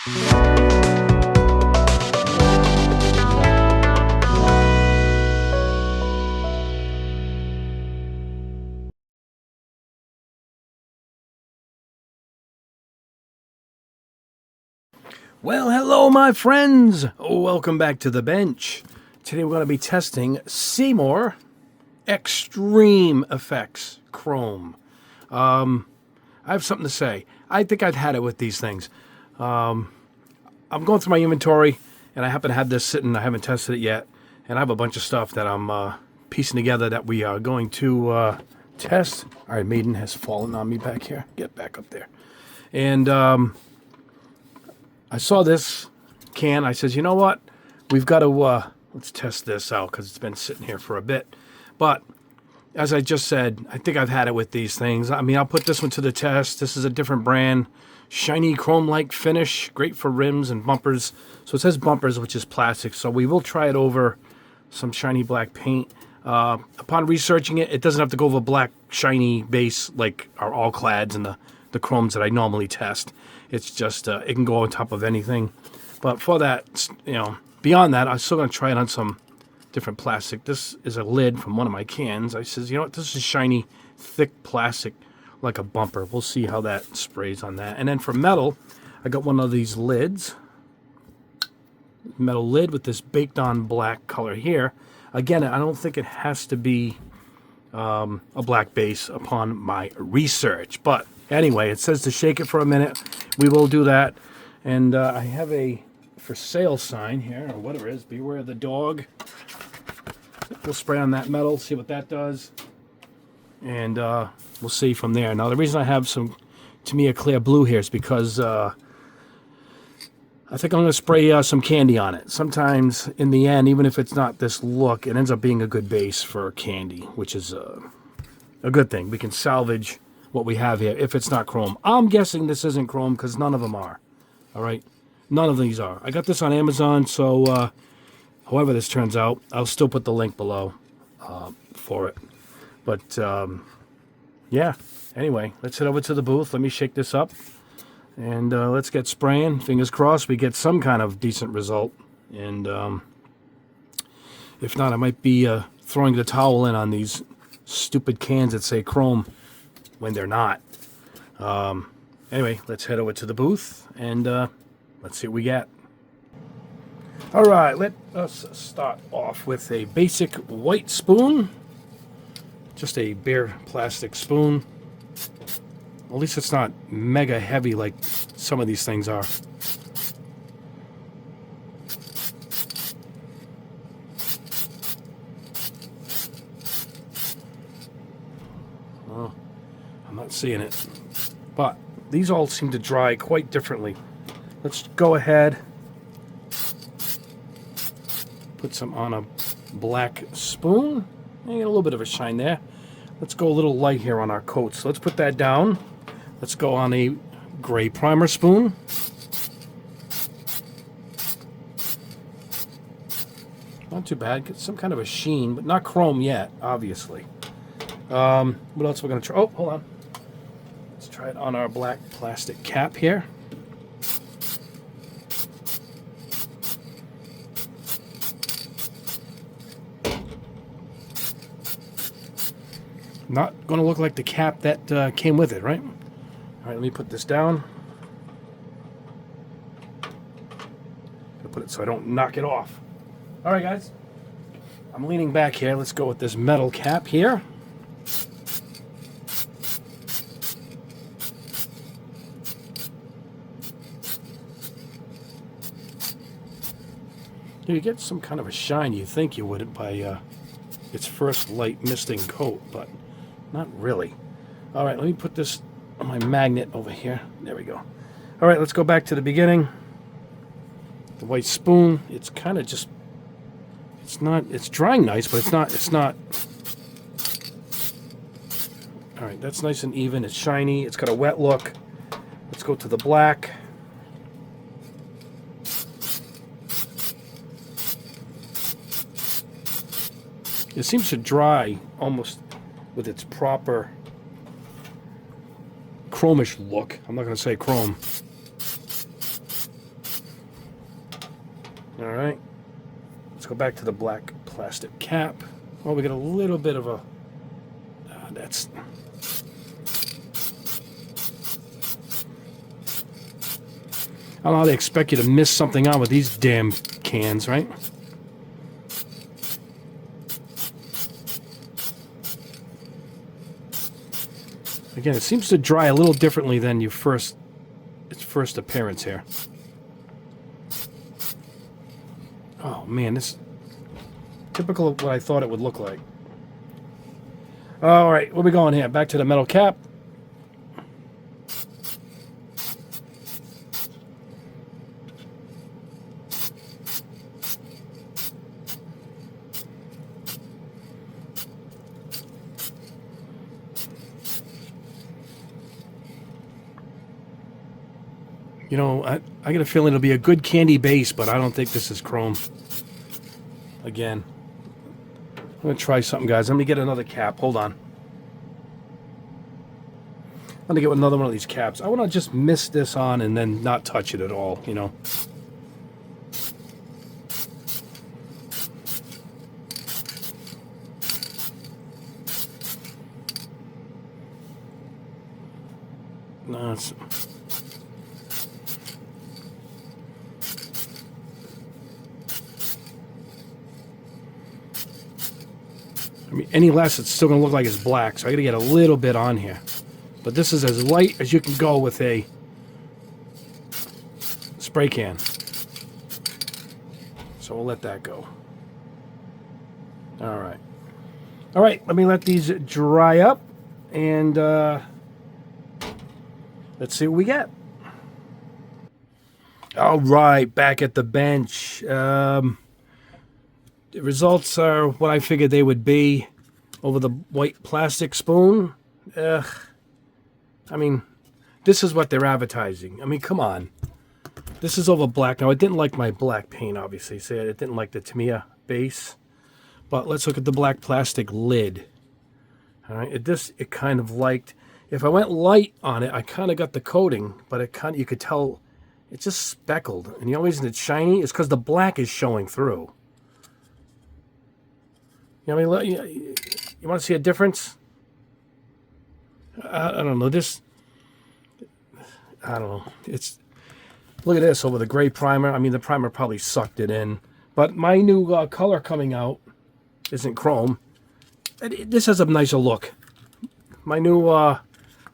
Well, hello, my friends. Welcome back to the bench. Today we're going to be testing Seymour Extreme Effects Chrome. I have something to say. I think I've had it with these things. I'm going through my inventory, and I happen to have this sitting. I haven't tested it yet, and I have a bunch of stuff that I'm piecing together that we are going to test. All right, Maiden has fallen on me back here. Get back up there. And I saw this can. I says, you know what? We've got to, let's test this out because it's been sitting here for a bit. But as I just said, I think I've had it with these things. I mean, I'll put this one to the test. This is a different brand. Shiny chrome-like finish. Great for rims and bumpers. So it says bumpers, which is plastic. So we will try it over some shiny black paint. Upon researching it, it doesn't have to go over black shiny base like our all-clads and the chromes that I normally test. It's just, it can go on top of anything. But for that, you know, beyond that, I'm still going to try it on some different plastic. This is a lid from one of my cans. I says, you know what, this is shiny, thick plastic like a bumper. We'll see how that sprays on that. And then for metal, I got one of these lids. Metal lid with this baked on black color here. Again, I don't think it has to be a black base upon my research. But anyway, it says to shake it for a minute. We will do that. And I have a for sale sign here, or whatever it is. Beware of the dog. We'll spray on that metal, see what that does. And we'll see from there. Now, the reason I have some Tamiya clear blue here is because I think I'm going to spray some candy on it. Sometimes, in the end, even if it's not this look, it ends up being a good base for candy, which is a good thing. We can salvage what we have here if it's not chrome. I'm guessing this isn't chrome because none of them are. All right? None of these are. I got this on Amazon, so however this turns out, I'll still put the link below for it. But, yeah. Anyway, let's head over to the booth. Let me shake this up. And let's get spraying. Fingers crossed we get some kind of decent result. And if not, I might be throwing the towel in on these stupid cans that say chrome when they're not. Anyway, let's head over to the booth and let's see what we get. All right, let us start off with a basic white spoon. Just a bare plastic spoon. At least it's not mega heavy like some of these things are. Oh, I'm not seeing it. But these all seem to dry quite differently. Let's go ahead. Put some on a black spoon. And get a little bit of a shine there. Let's go a little light here on our coats. So let's put that down. Let's go on a gray primer spoon. Not too bad. Get some kind of a sheen, but not chrome yet, obviously. What else are we going to try? Oh, hold on. Let's try it on our black plastic cap here. Not going to look like the cap that came with it, right? All right, let me put this down. Gonna put it so I don't knock it off. All right, guys. I'm leaning back here. Let's go with this metal cap here. You get some kind of a shine. You think you would by its first light misting coat, but not really. All right, let me put this on my magnet over here. There we go. All right, let's go back to the beginning. The white spoon, it's kind of just, it's drying nice, but it's not. All right, that's nice and even. It's shiny. It's got a wet look. Let's go to the black. It seems to dry almost with its proper chromish look. I'm not going to say chrome. All right. Let's go back to the black plastic cap. Oh, we got a little bit of a... that's... I don't know how they expect you to miss something out with these damn cans, right? Again, it seems to dry a little differently than its first appearance here. Oh man, this is typical of what I thought it would look like. All right, where we going here? Back to the metal cap. You know, I got a feeling it'll be a good candy base, but I don't think this is chrome. Again, I'm going to try something, guys. Let me get another cap. Hold on. I'm going to get another one of these caps. I want to just mist this on and then not touch it at all, you know. No, it's... I mean, any less, it's still going to look like it's black, so I got to get a little bit on here. But this is as light as you can go with a spray can. So we'll let that go. All right. All right, let me let these dry up, and let's see what we get. All right, back at the bench. The results are what I figured they would be over the white plastic spoon. I mean, this is what they're advertising. I mean, come on. This is over black. Now, I didn't like my black paint, obviously. So I didn't like the Tamiya base. But let's look at the black plastic lid. All right, it kind of liked... If I went light on it, I kind of got the coating, but you could tell it's just speckled. And the only reason it's shiny is because the black is showing through. You know, I mean, you want to see a difference? I don't know. I don't know. Look at this over the gray primer. I mean, the primer probably sucked it in. But my new color coming out isn't chrome. This has a nicer look. My new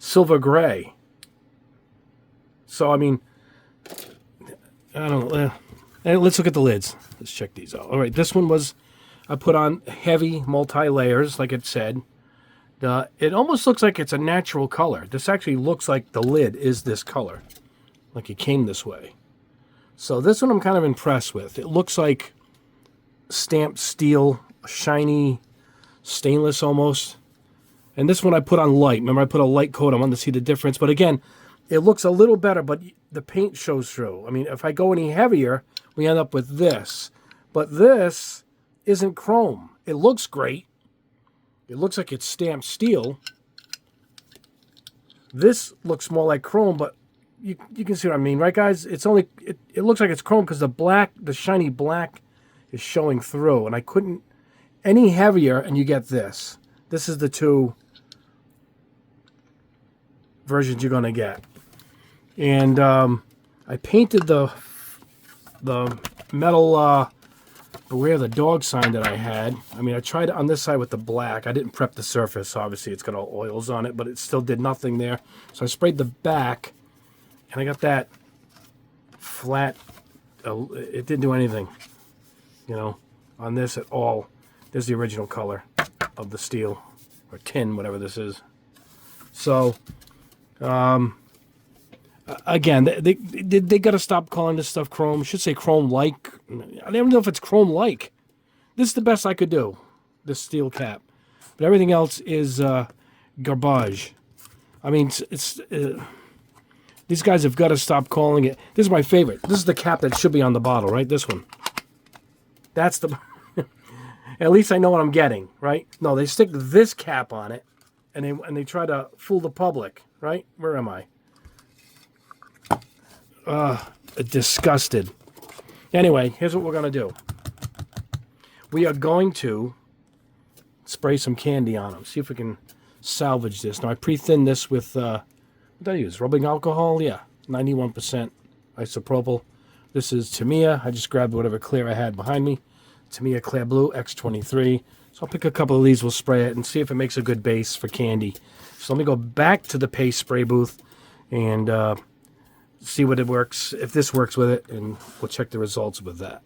silver gray. So, I mean, I don't know. Let's look at the lids. Let's check these out. All right, this one was... I put on heavy multi-layers, like it said. It almost looks like it's a natural color. This actually looks like the lid is this color. Like it came this way. So this one I'm kind of impressed with. It looks like stamped steel, shiny, stainless almost. And this one I put on light. Remember, I put a light coat. I wanted to see the difference. But again, it looks a little better, but the paint shows through. I mean, if I go any heavier, we end up with this. But this... isn't chrome. It looks great. It looks like it's stamped steel. This looks more like chrome, but you can see what I mean, right, guys? It looks like it's chrome because the shiny black is showing through, and I couldn't any heavier, and you get this. This is the two versions you're gonna get. And I painted the metal. Beware the dog sign that I had. I mean, I tried it on this side with the black. I didn't prep the surface. Obviously, it's got all oils on it, but it still did nothing there. So I sprayed the back, and I got that flat. It didn't do anything, you know, on this at all. There's the original color of the steel, or tin, whatever this is. So, again, they got to stop calling this stuff chrome. It should say chrome-like. I don't know if it's chrome-like. This is the best I could do, this steel cap. But everything else is garbage. I mean, these guys have got to stop calling it. This is my favorite. This is the cap that should be on the bottle, right? This one. That's the... At least I know what I'm getting, right? No, they stick this cap on it, and they try to fool the public, right? Where am I? Disgusted. Anyway, here's what we're going to do. We are going to spray some candy on them. See if we can salvage this. Now, I pre-thinned this with, what did I use? Rubbing alcohol? Yeah, 91% isopropyl. This is Tamiya. I just grabbed whatever clear I had behind me. Tamiya Clear Blue X23. So I'll pick a couple of these, we'll spray it, and see if it makes a good base for candy. So let me go back to the paste spray booth and see what it works, if this works with it, and we'll check the results with that.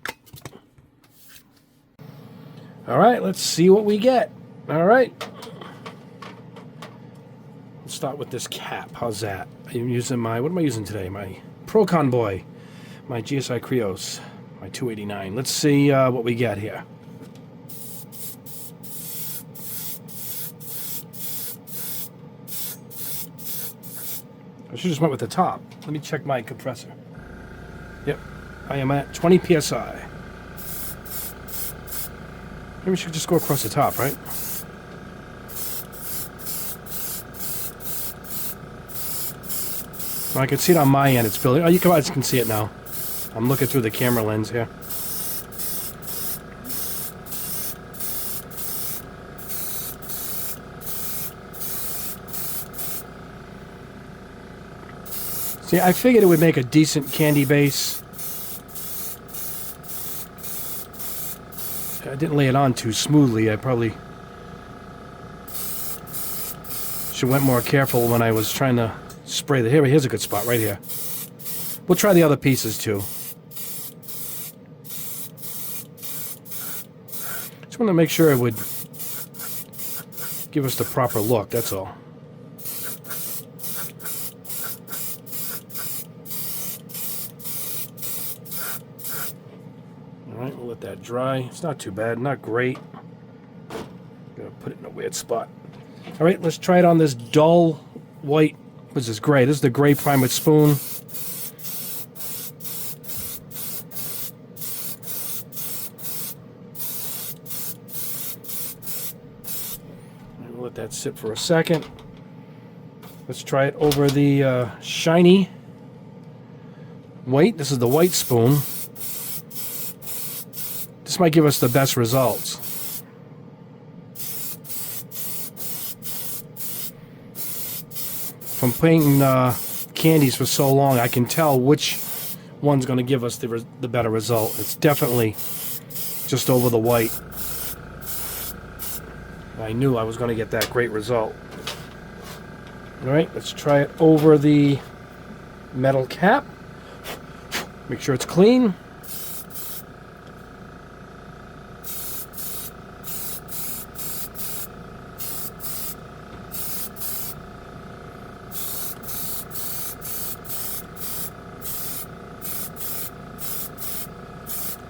All right, let's see what we get. All right. Let's start with this cap. How's that? I'm using my, what am I using today? My Pro Convoy, my GSI Krios, my 289. Let's see what we get here. I should just went with the top. Let me check my compressor. Yep, I am at 20 psi. Maybe we should just go across the top, right? Well, I can see it on my end. It's building. Oh, you guys can see it now. I'm looking through the camera lens here. See, I figured it would make a decent candy base. I didn't lay it on too smoothly. I probably should have went more careful when I was trying to spray the... Here's a good spot right here. We'll try the other pieces too. Just want to make sure it would give us the proper look, that's all. Alright, we'll let that dry. It's not too bad, not great. Gonna put it in a weird spot. Alright, let's try it on this dull white. What's this, gray? This is the gray primed spoon. We'll let that sit for a second. Let's try it over the shiny white. This is the white spoon. This might give us the best results. From painting candies for so long, I can tell which one's going to give us the better result. It's definitely just over the white. I knew I was going to get that great result. Alright, let's try it over the metal cap. Make sure it's clean.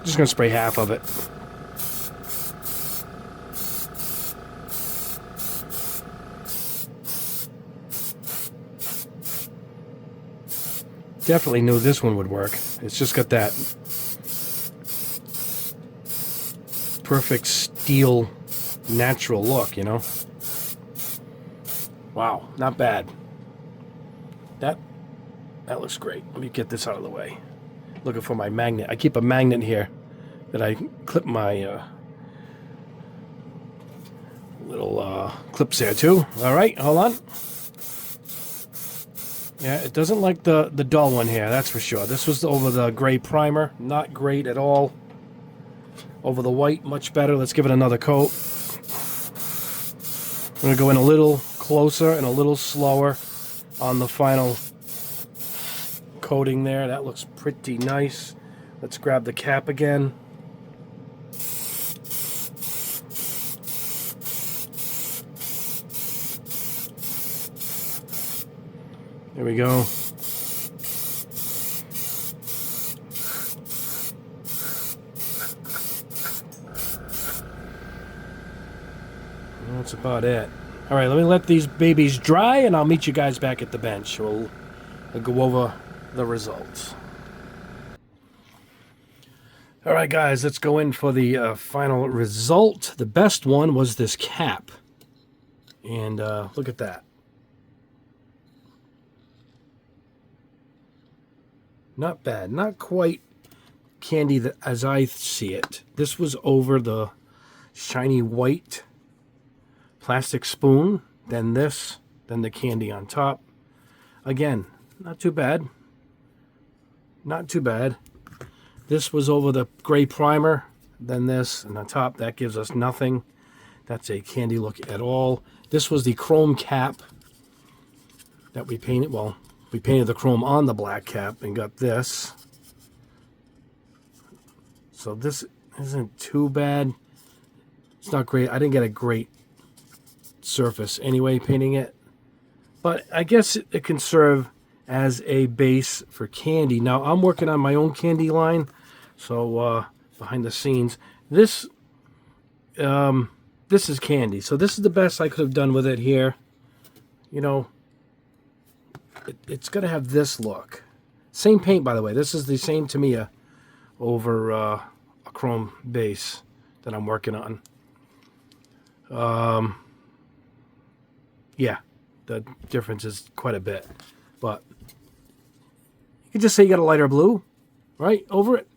Just going to spray half of it. Definitely knew this one would work. It's just got that perfect steel natural look, you know? Wow, not bad. That looks great. Let me get this out of the way. Looking for my magnet. I keep a magnet here that I clip my little clips there too. All right, hold on. Yeah, it doesn't like the dull one here, that's for sure. This was over the gray primer. Not great at all. Over the white, much better. Let's give it another coat. I'm going to go in a little closer and a little slower on the final coating there. That looks pretty nice. Let's grab the cap again. There we go. That's about it. All right, let me let these babies dry, and I'll meet you guys back at the bench. We'll go over the results. All right, guys, let's go in for the final result. The best one was this cap. And look at that. Not bad. Not quite candy that, as I see it, this was over the shiny white plastic spoon, then this, then the candy on top. Again, not too bad. Not too bad. This was over the gray primer, then this, and on top, that gives us nothing. That's a candy look at all. This was the chrome cap that we painted. Well, we painted the chrome on the black cap and got this. So this isn't too bad. It's not great. I didn't get a great surface anyway painting it. But I guess it can serve as a base for candy. Now, I'm working on my own candy line. So, behind the scenes, this is candy. So this is the best I could have done with it here. You know, it's going to have this look. Same paint, by the way. This is the same Tamiya over a chrome base that I'm working on. Yeah, the difference is quite a bit. But you can just say you got a lighter blue, right, over it.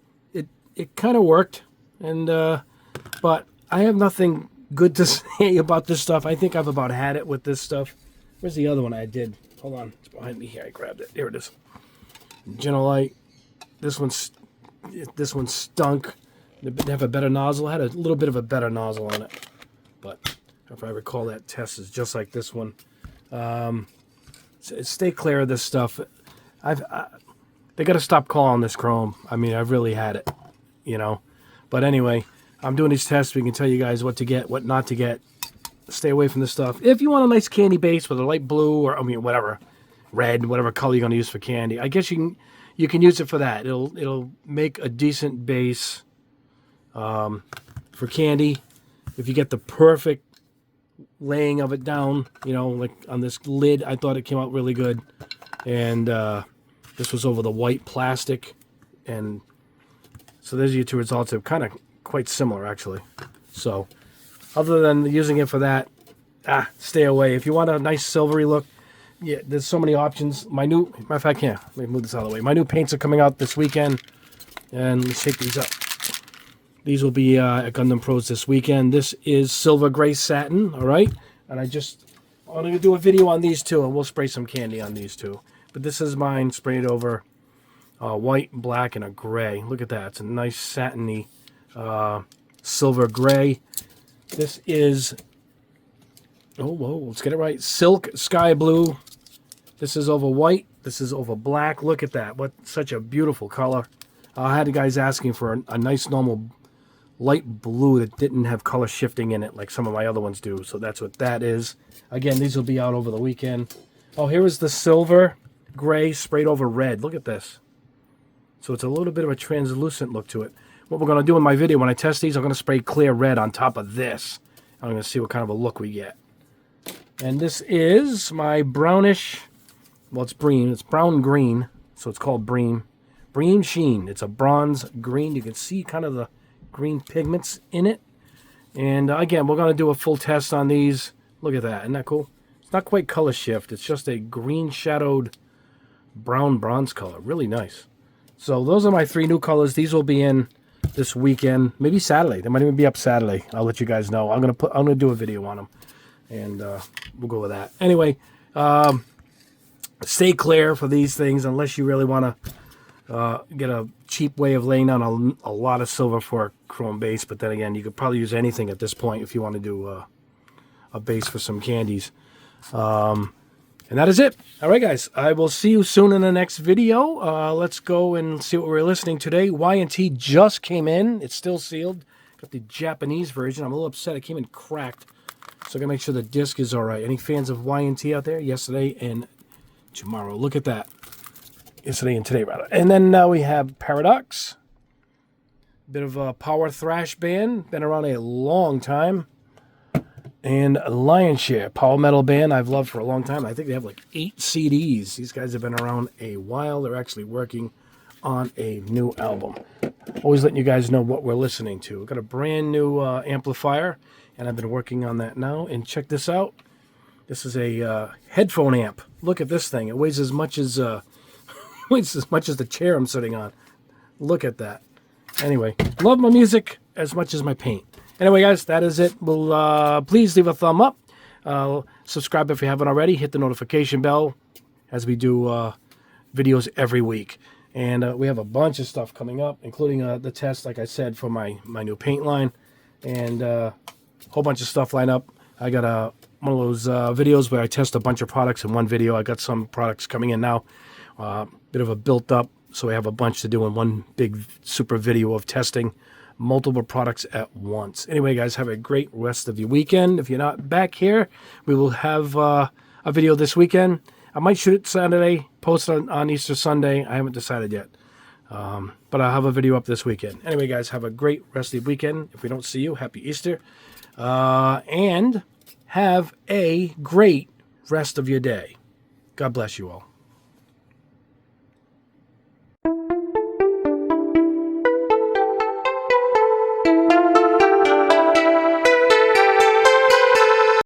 It kind of worked. And but I have nothing good to say about this stuff. I think I've about had it with this stuff. Where's the other one I did? Hold on. It's behind me here. I grabbed it. Here it is. Genolite. This one stunk. They have a better nozzle. It had a little bit of a better nozzle on it. But if I recall, that test is just like this one. Stay clear of this stuff. They got to stop calling this chrome. I mean, I've really had it, you know. But anyway, I'm doing these tests. We can tell you guys what to get, what not to get. Stay away from this stuff. If you want a nice candy base with a light blue or, I mean, whatever, red, whatever color you're going to use for candy, I guess you can use it for that. It'll make a decent base for candy. If you get the perfect laying of it down, you know, like on this lid, I thought it came out really good. And this was over the white plastic. And so there's your two results. They're kind of quite similar, actually. So other than using it for that, stay away. If you want a nice silvery look, yeah, there's so many options. Matter of fact, yeah, let me move this out of the way. My new paints are coming out this weekend. And let's take these up. These will be at Gundam Pros this weekend. This is silver gray satin, all right? And I'm going to do a video on these two, and we'll spray some candy on these two. But this is mine sprayed over white, black, and a gray. Look at that. It's a nice satiny silver gray. This is, let's get it right. Silk sky blue. This is over white. This is over black. Look at that. What such a beautiful color. I had the guys asking for a nice normal light blue that didn't have color shifting in it like some of my other ones do. So that's what that is. Again, these will be out over the weekend. Oh, here is the silver gray sprayed over red. Look at this. So it's a little bit of a translucent look to it. What we're going to do in my video when I test these, I'm going to spray clear red on top of this. I'm going to see what kind of a look we get. And this is my brownish, well, it's bream. It's brown green, so it's called bream. Bream sheen. It's a bronze green. You can see kind of the green pigments in it. And again, we're going to do a full test on these. Look at that. Isn't that cool? It's not quite color shift. It's just a green shadowed brown bronze color. Really nice. So those are my three new colors. These will be in this weekend. Maybe Saturday. They might even be up Saturday. I'll let you guys know. I'm gonna do a video on them. And we'll go with that. Anyway, stay clear for these things unless you really want to get a cheap way of laying down a lot of silver for a chrome base. But then again, you could probably use anything at this point if you want to do a base for some candies. And that is it. All right, guys. I will see you soon in the next video. Let's go and see what we're listening today. Y&T just came in. It's still sealed. Got the Japanese version. I'm a little upset. It came in cracked. So I got to make sure the disc is all right. Any fans of Y&T out there? Yesterday and tomorrow. Look at that. Yesterday and today, rather. And then now we have Paradox. Bit of a power thrash band. Been around a long time. And Lionshare, power metal band I've loved for a long time. I think they have like 8 CDs. These guys have been around a while. They're actually working on a new album. Always letting you guys know what we're listening to. We've got a brand new amplifier, and I've been working on that now. And check this out. This is a headphone amp. Look at this thing. It weighs as much as weighs as much as the chair I'm sitting on. Look at that. Anyway, love my music as much as my paint. Anyway, guys, that is it. Well, please leave a thumb up. Subscribe if you haven't already. Hit the notification bell as we do videos every week. And we have a bunch of stuff coming up, including the test, like I said, for my new paint line. And a whole bunch of stuff lined up. I got one of those videos where I test a bunch of products in one video. I got some products coming in now. Bit of a built up, so we have a bunch to do in one big super video of testing multiple products at once. Anyway, guys, have a great rest of your weekend. If you're not back here, we will have a video this weekend. I might shoot it Saturday, post it on Easter Sunday. I haven't decided yet. But I'll have a video up this weekend. Anyway, guys, have a great rest of the weekend. If we don't see you, happy Easter. And have a great rest of your day. God bless you all.